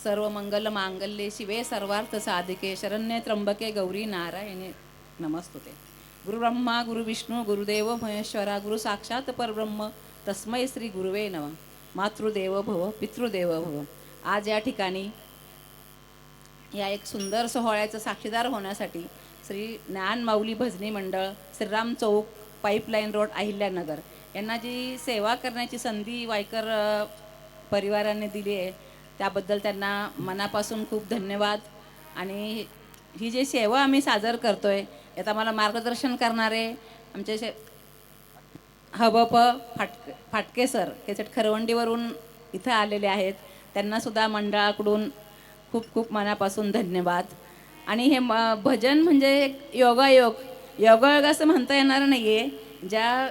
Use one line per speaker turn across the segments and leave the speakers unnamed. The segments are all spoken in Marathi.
सर्व मंगल मांगल्ये शिवे सर्वार्थ साधिके शरण्ये त्र्यंबके गौरी नारायणे नमस्तुते. गुरु ब्रह्मा गुरु विष्णू गुरुदेव महेश्वरा गुरु साक्षात परब्रह्म तस्मै श्री गुरुवे नमः. मातृदेव भव पितृदेव भव. आज या ठिकाणी या एक सुंदर सोहळ्याचं साक्षीदार होण्यासाठी श्री ज्ञान माऊली भजनी मंडळ, श्रीराम चौक, पाईपलाईन रोड, अहिल्यानगर यांना जी सेवा करण्याची संधी वायकर परिवाराने दिली आहे त्याबद्दल त्यांना मनापासून खूप धन्यवाद. आणि ही जी सेवा आम्ही सादर करतोय यात आम्हाला मार्गदर्शन करणारे आमचे हबप फाटके सर केचट खरवंडीवरून इथं आलेले आहेत. त्यांनासुद्धा मंडळाकडून खूप खूप मनापासून धन्यवाद. आणि हे भजन म्हणजे योगायोग योगायोग असं म्हणता येणार नाही आहे. ज्या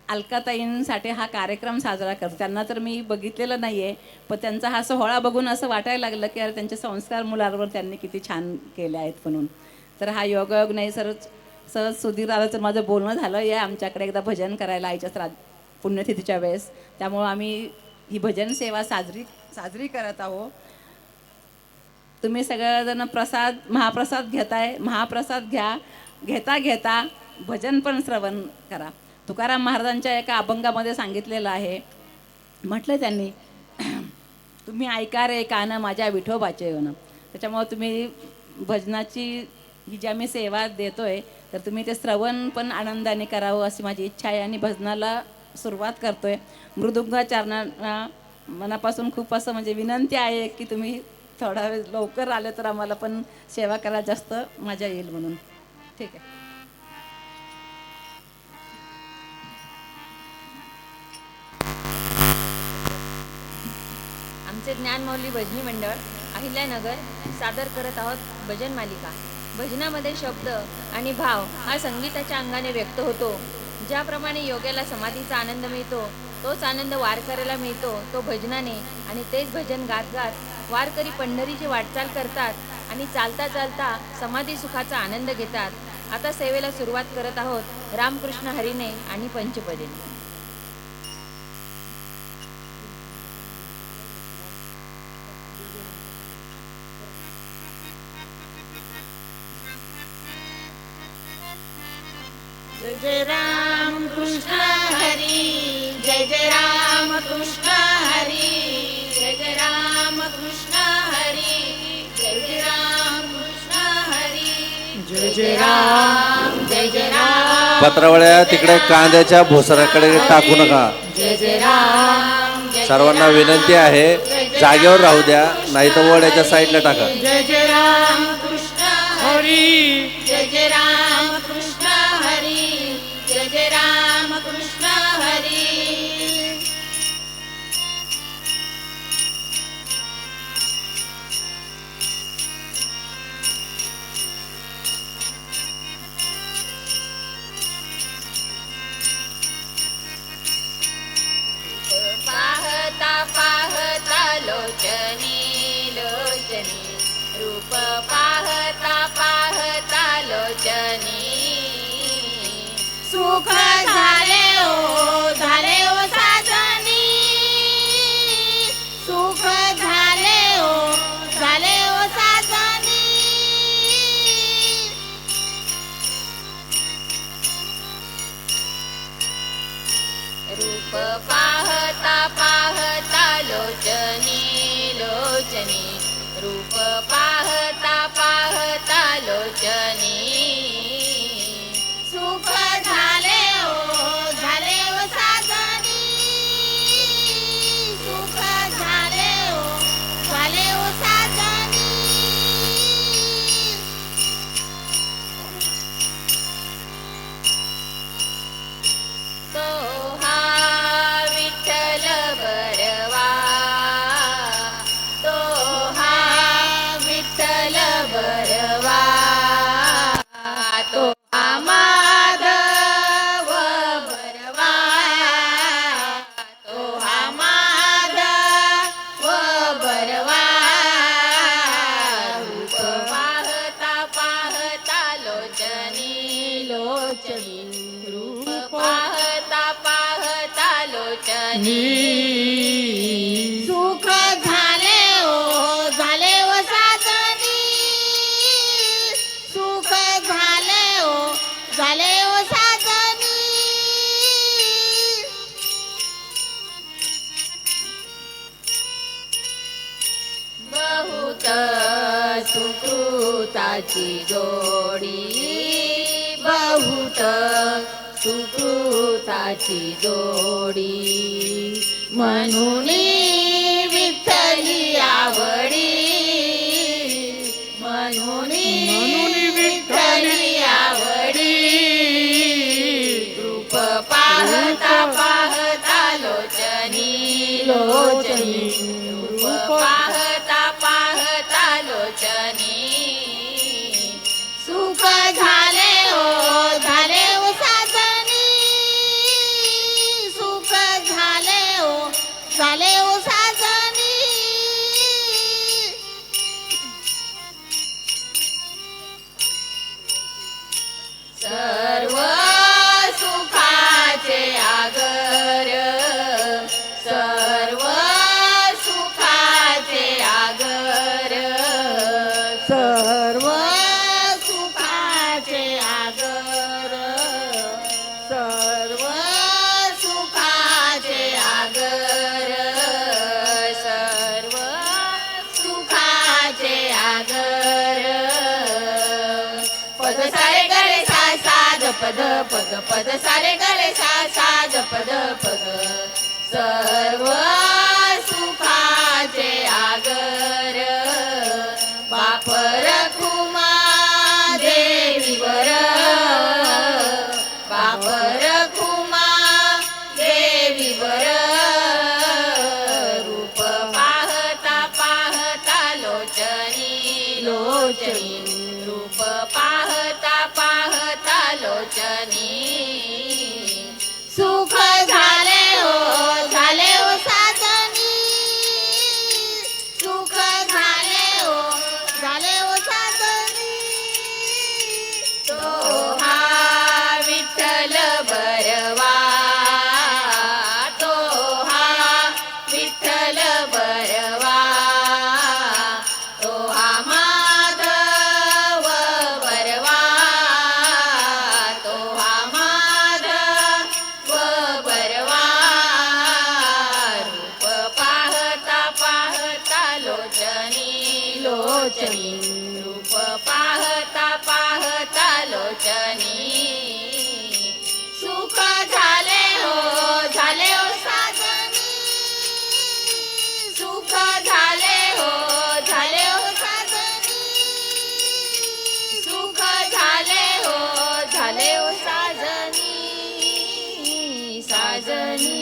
अलकाताईंसाठी हा कार्यक्रम साजरा करतो त्यांना तर मी बघितलेलं नाही आहे, पण त्यांचा हा सोहळा बघून असं वाटायला लागलं की अरे त्यांचे संस्कार मुलांवर त्यांनी किती छान केले आहेत म्हणून. तर हा योगायोग नाही सर. सहज सुधीर आलं तर माझं बोलणं झालं आहे आमच्याकडे एकदा भजन करायला आईच्या पुण्यतिथीच्या वेळेस. त्यामुळं आम्ही ही भजन सेवा साजरी करत आहोत. तुम्ही सगळेजण महाप्रसाद घेताय. महाप्रसाद घेता भजन पण श्रवण करा. तुकाराम महाराजांच्या एका अभंगामध्ये सांगितलेलं आहे, म्हटलं त्यांनी तुम्ही ऐका रे कान माझ्या विठोबाचे येऊन. त्याच्यामुळे तुम्ही भजनाची ही जी आम्ही सेवा देतोय तर तुम्ही ते श्रवण पण आनंदाने करावं अशी माझी इच्छा आहे. आणि भजनाला सुरुवात करतोय. मृदुंगाचारणाला मनापासून खूप असं म्हणजे विनंती आहे की तुम्ही थोडा वेळ लवकर आले तर आम्हाला पण सेवा करायला जास्त मजा येईल म्हणून. ठीक आहे.
आमचे ज्ञानमौली भजनी मंडळ अहिल्यानगर सादर करत आहोत भजन मालिका. भजनामध्ये शब्द आणि भाव हा संगीताच्या अंगाने व्यक्त होतो. ज्याप्रमाणे योग्याला समाधीचा आनंद मिळतो तोच आनंद वारकऱ्याला मिळतो तो भजनाने. आणि तेच भजन गात गात वारकरी पंढरीची वाटचाल करतात आणि चालता चालता समाधी सुखाचा आनंद घेतात. आता सेवेला सुरुवात करत आहोत रामकृष्ण हरीने आणि पंचपदीने.
जय जय राम कृष्ण हरी, जय जय राम कृष्ण हरी, जय जय राम कृष्ण हरी, जय जय राम कृष्ण हरी, जय जय राम, जय जय राम.
पत्रावळ्या तिकडे कांद्याच्या भोसराकडे टाकू नका.
जय जय राम.
सर्वांना विनंती आहे जागेवर राहू द्या, नाही तर वड्याच्या साईडला टाका.
जय जय राम कृष्ण हरी, जय जय राम कृष्ण हरी, जय जय राम कृष्ण हरी.
पाहता पाहता लोचनी लोचनी रूप पाहता पाहता लोचनी.
सुख झाले ओ साजनी, सुख झाले ओ साजनी.
रूप पाहता पाहता लोचनी लोचनी रूप पाहता पाहता लोचनी.
सुख झाले ओ साजनी, सुख झाले ओ साजनी.
तो हा विठ्ठल बरवा, तो हा विठ्ठल बरवा, तो हा माधव बरवा, तो हा माधव बरवा. रूप पाहता पाहता लोचनी लोचनी रूप पाहता पाहता लोचनी.
सुख झाले ओ सुकृताची जोडी बहुत सुकृताची जोडी म्हणून विठ्ठली आवडी म्हणून विठ्ठली आवडी रूप पाहता पाहता लोचनी रूप पाहता पाहता लोचनी सुख झाले हो साजनी सुख झाले हो साजनी सर्व सुखाचे आगर सर्व सुखाचे आगर सर्व सुखाचे आगर सर्व सुखाचे आगर सर्व सुखाचे आगर पद सारे गळे सा ध पद पद पद सारे गळे सा पद पद सर्व सुखाचे आगर बाप रखुमा देवीवर बाप रखुमा देवीवर रूप पाहता पाहता लोचनी रूप पाहता पाहता लोचनी सुख झाले हो साजनी सुख झाले हो साजनी तो हा विठ्ठल बरवा तो हा विठ्ठल बरवा तो हा माधव बरवा तो हा माधव बरवा रूप पाहता पाहता लोचनी रूप पाहता पाहता लोचनी सुख झाले हो साजनी सुख झाले हो साजनी सुख झाले हो साजनी साजनी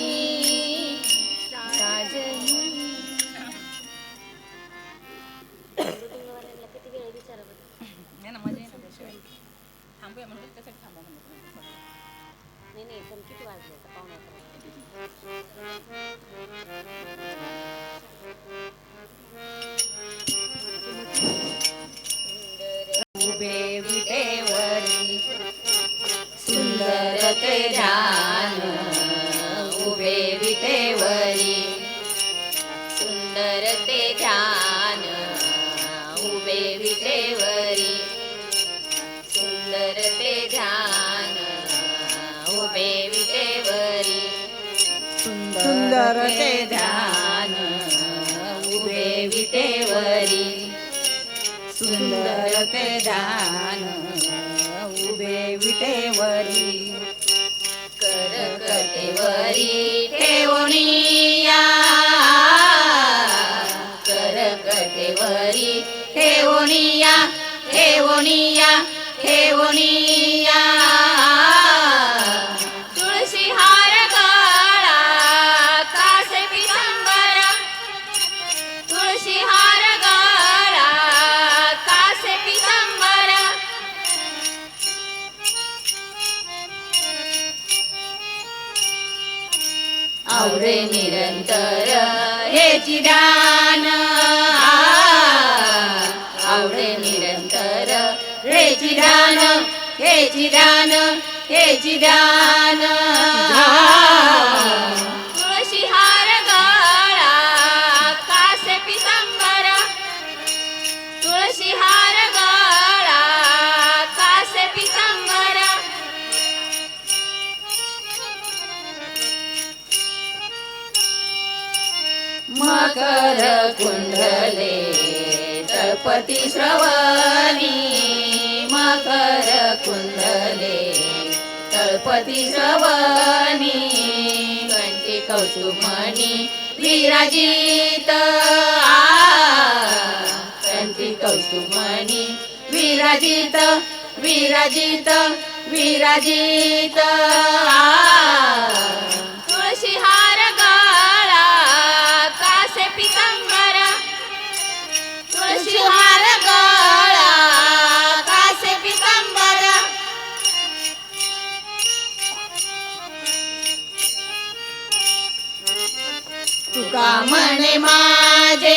नाही ना मजा येईल ना त्याशिवाय थांबूया म्हणजे त्यासाठी थांबा म्हणलं उभे विटेवरी सुंदर ते ध्यान उभे विटेवरी सुंदर ते ध्यान उभे विटेवरी सुंदर ते ध्यान उभे विटेवरी सुंदर ते ध्यान उभे विटेवरी सुंदर ते ध्यान उभे विटेवरी करकटेवरी ठेवनिया करकटेवरी ठेवनिया तुळशी हार गळा कासे पितांबर तुळशी हार गळा कासे पितांबर आवडे निरंतर हेची ध्यान आवडे निरंतर हेची ध्यान तुळशी हार गळा कासे पितांबर तुळशी हार गळा कासे पितांबर मकर कुंडले
तळपती श्रवणी मकर कुंडले तळपती श्रवणी कंठी कौसुमणी विराजित कंठी कौसुमणी विराजित विराजित विराजित तुळशी हार गळा कासे पितांबर तुळशी हार गळा कासे पितांबर तुका म्हणे माझे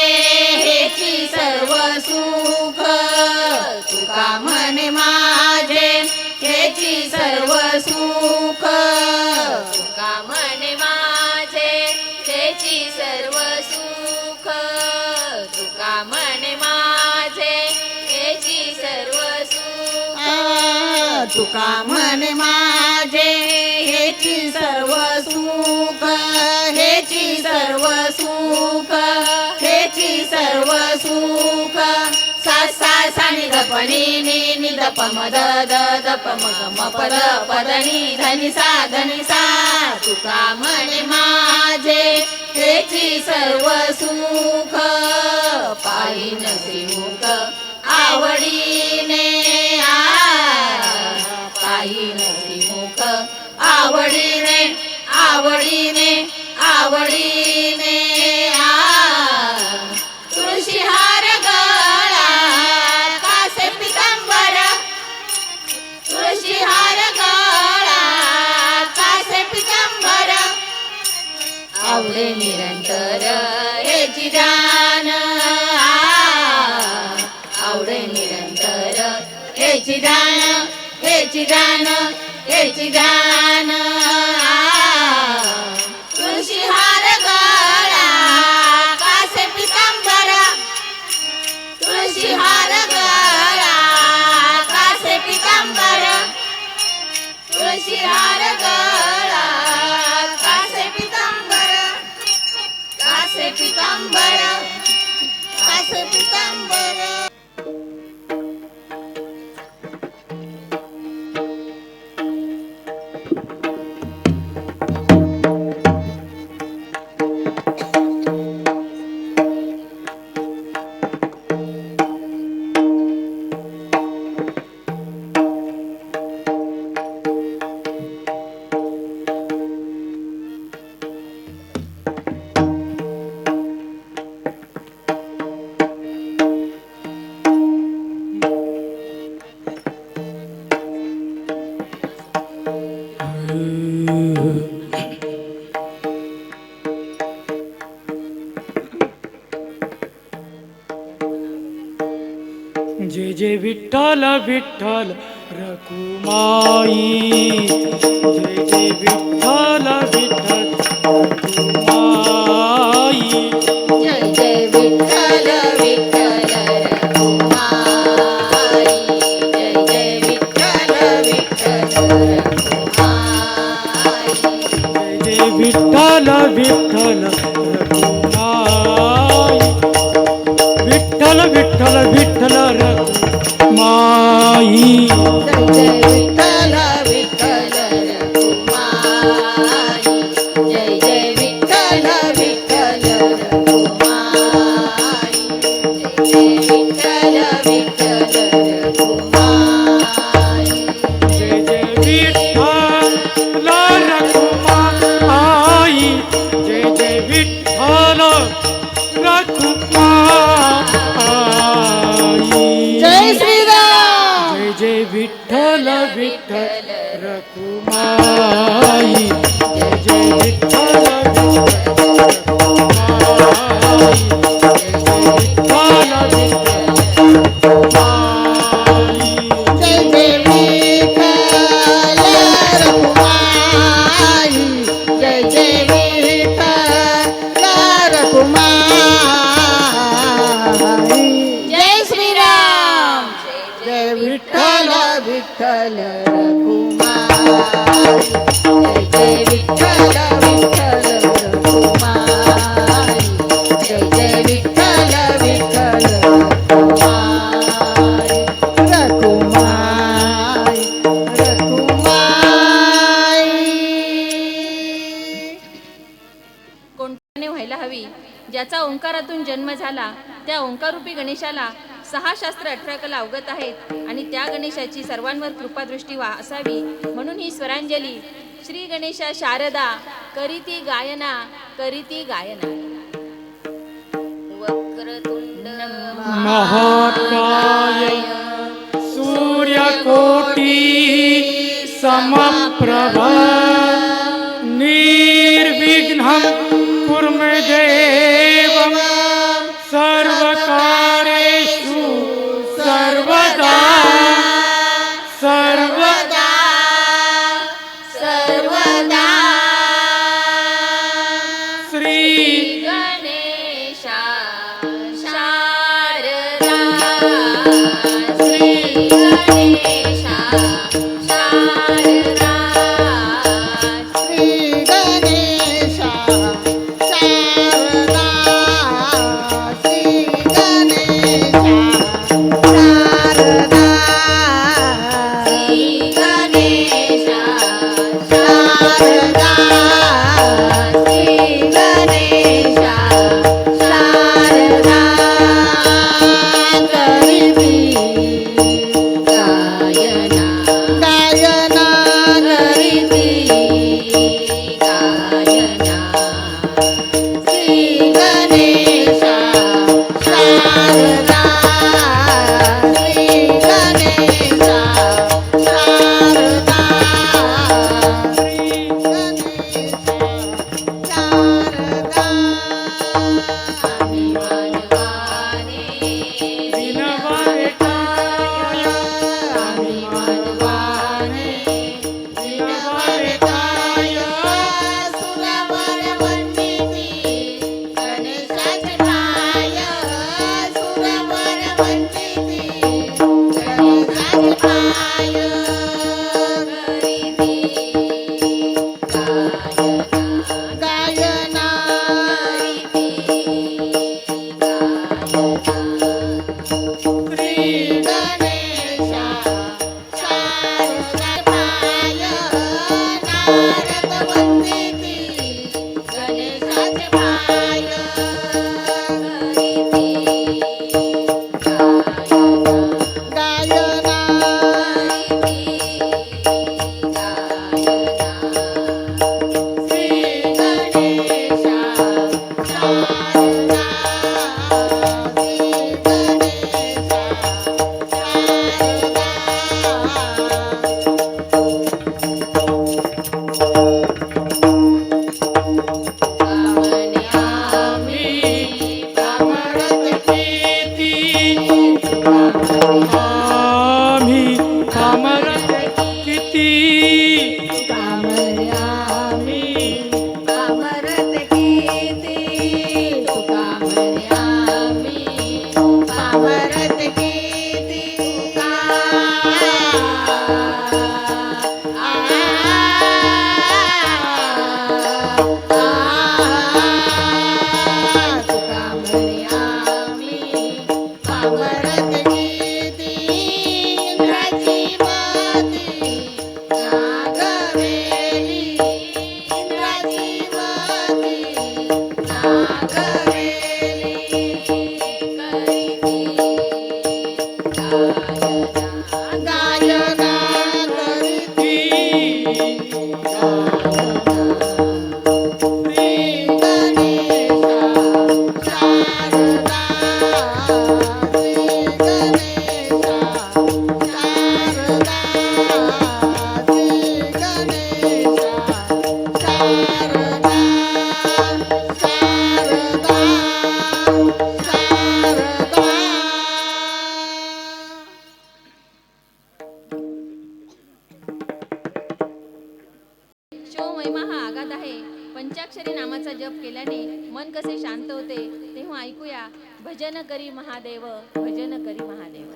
हेची सर्व सुख तुका म्हणे माझे हेची सर्व सुख तुका म्हणे माझे हेची सर्व सुख तुका म्हणे माझे हेची सर्व सुख तुका म्हणे माझे हेची सर्व सुख हेची सर्व सुख हेची सर्व सुख सा सा सा नि ध प नि नि नि ध प म ध ध ध प म ग म प ध प ध नि ध नि सा तुका म्हणे माझे हेची सर्व सुख पाहिन श्रीमुख आवडीने पाहिन श्रीमुख आवडीने आवडीने आवडीने तुळशी हार गळा कासे पितांबर तुळशी हार गळा कासे पितांबर आवडे निरंतर हेची ध्यान आवडे निरंतर हेची ध्यान हेची ध्यान हेची ध्यान तुळशी हार गळा कासे पितांबर तुळशी हार गळा कासे पितांबर तुळशी हार गळा कासे पितांबर कासे पितांबर कासे पितांबर
जय जय विठ्ठल विठ्ठल रखुमाई जय जय विठ्ठल विठ्ठल रखुमाई
जय जय विठ्ठल विठ्ठल रखुमाई जय जय विठ्ठल विठ्ठल रखुमाई
जय जय विठ्ठल विठ्ठल रखुमाई विठ्ठल विठ्ठल विठ्ठल रखुमाई
जय जय विठ्ठल विठ्ठल रखुमाई जय जय विठ्ठल विठ्ठल रखुमाई जय जय विठ्ठल विठ्ठल रखुमाई
जय जय विठ्ठल रखुमाई जय जय विठ्ठल रखुमाई
जय श्रीराम
जय जय विठ्ठल विठ्ठल रखुमाई जय जय विठ्ठल
जय जय विठ्ठल रखुमाई जय जय विठ्ठल रखुमाई जय श्रीराम जय विठ्ठल विठ्ठल रखुमाई जय जय विठ्ठल विठ्ठल रखुमाई जय जय विठ्ठल विठ्ठल रखुमाई
ज्याचा ओंकारातून जन्म झाला त्या ओंकाररूपी गणेशाला 6 शास्त्र 18 कला अवगत आहेत आणि त्या गणेशाची सर्वांवर कृपादृष्टी असावी म्हणून ही स्वरांजली श्री गणेशा शारदा करीती गायना करीती गायना. वक्रतुंड
महाकाय सूर्यकोटी समप्रभा निर्विघ्नं कुरु मे देव सर्वकार्येषु सर्वदा सर्वदा
सर्वदा
श्री
गणेशा शारदा श्री गणेशा शारदा
श्री गणेशा शारदा श्री गणेशा शारदा
श्री गणेशा
शारदा
श्री गणेशा शारदा
करीती
गायना
गायना
करीती गायना
श्री गणेशा शारदा श्री गणेशा शारदा श्री गणेशा शारदा
मानवाने
दिनवारेकाय
मानवाने दिनवारेकाय सुरवर वंदिती गणेशाचे पाय सुरवर वंदिती गणेशाचे पाय
करीती गायना
गायना श्री गणेशा शारदा पाय नारद वंदिती गणेशाचे पाय गायना श्री गणेशा शारदा श्री गणेशा शारदा कामरत कीर्ती
आम्ही कामरत किती
कामर्यामी कामरत कीर्ती कामर्यामी कामरत कीर्ती कामर्यामी कामरत कीर्ती इंद्राची मती नागवेली इंद्राची मती नागवेली गायना करीती श्री गणेशा शारदा श्री गणेशा शारदा श्री गणेशा शारदा शारदा शारदा
शिव महिमा हा आगाध आहे. पंचाक्षरी नामाचा जप केल्याने मन कसे शांत होते तेव्हा ऐकूया भजन करी महादेव भजन करी महादेव.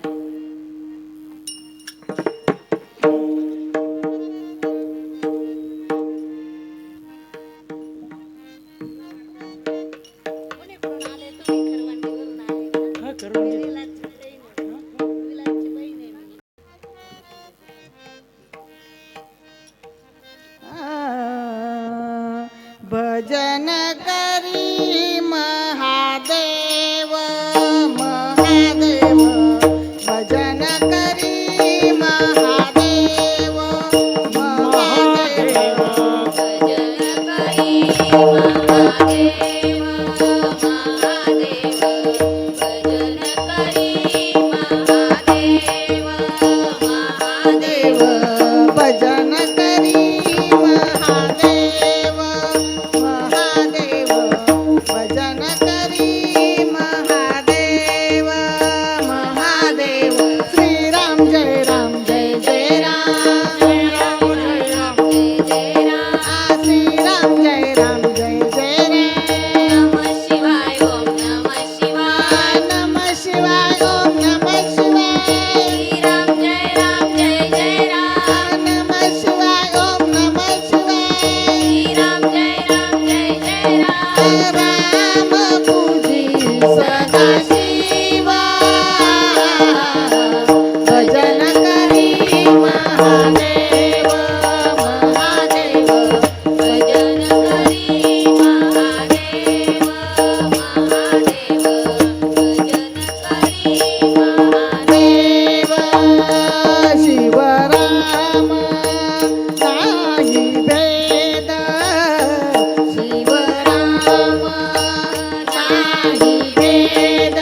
हा करून घे.
भजन करी महादेव सदाशिवा भजन करी महादेव महादेव भजन करी महादेव महादेव भजन करी महादेव शिवराम नाही भेद शिवराम नाही भेद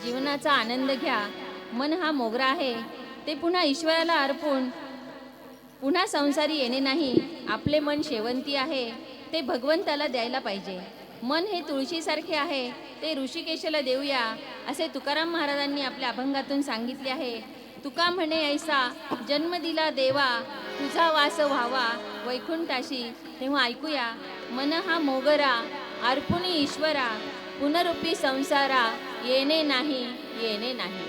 जीवनाचा आनंद घ्या. मन हा मोगरा आहे, ते पुन्हा ईश्वराला अर्पून पुन्हा संसारी येणे नाही. आपले मन शेवंती आहे, ते भगवंताला द्यायला पाहिजे. मन हे तुळशीसारखे आहे, ते ऋषिकेशाला देऊया, असे तुकाराम महाराजांनी आपल्या अभंगातून सांगितले आहे. तुका म्हणे ऐसा जन्म दिला देवा, तुझा वास व्हावा वैकुंठाशी. तेव्हा ऐकूया. मन हा मोगरा अर्पुनी ईश्वरा, पुनरुपी संसारा येणे नाही, येणे नाही.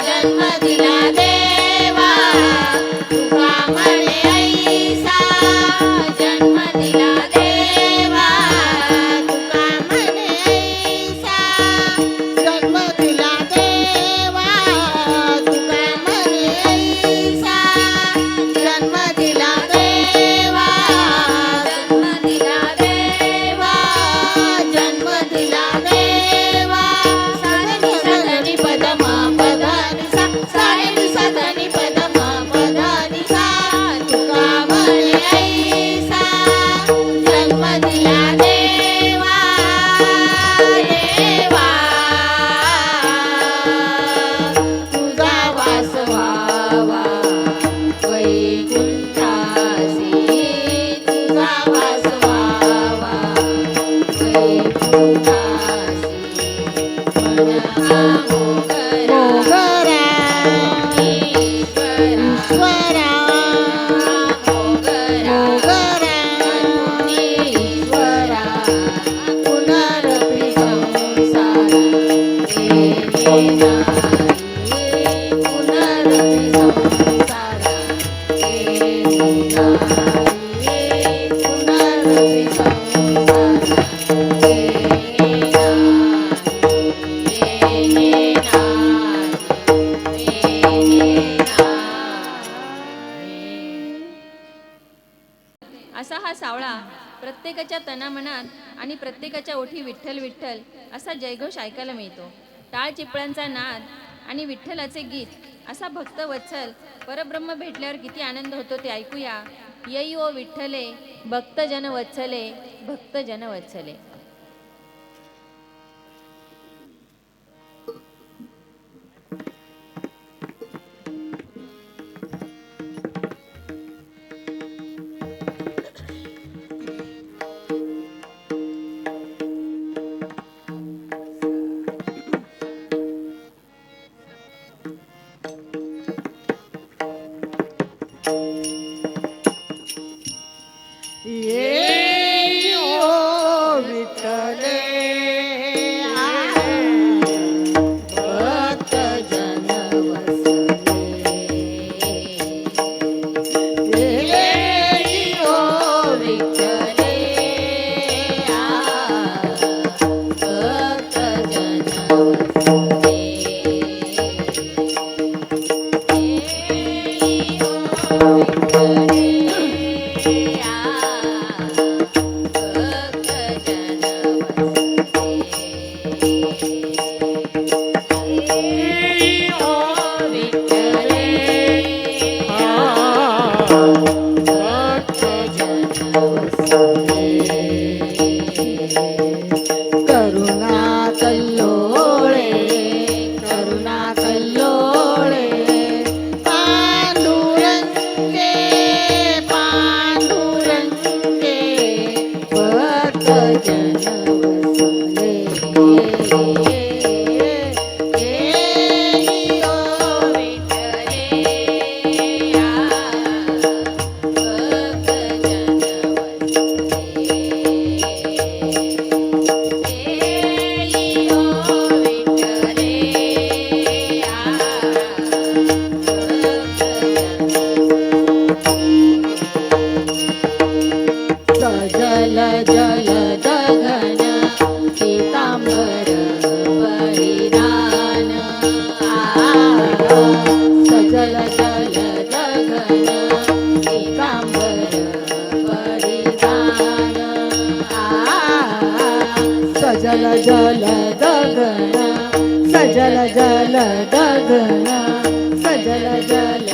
जन्म दिला
हा सावळा प्रत्येकाच्या तनामनात आणि प्रत्येकाच्या ओठी विठ्ठल विठ्ठल असा जयघोष ऐकायला मिळतो. टाळ चिपळ्यांचा नाद आणि विठ्ठलाचे गीत असा भक्त वत्सल परब्रह्म भेटल्यावर किती आनंद होतो ते ऐकूया. येई ओ विठ्ठले भक्तजन वत्सले, भक्तजन वत्सले.
ये ओ विठ्ठले भक्त जन वसले. ये ओ विठ्ठले भक्त जन वसले. करुणा कल्लोळे, करुणा कल्लोळे, पांडुरंगे, पांडुरंगे, भक्त जन वसले. येई ओ विठ्ठले भक्त जन सजल जल दघन पीतांबर परिधान. सजल जल दघन पीतांबर परिधान. सजल जल दघन, सजल जल दघन, सजल जल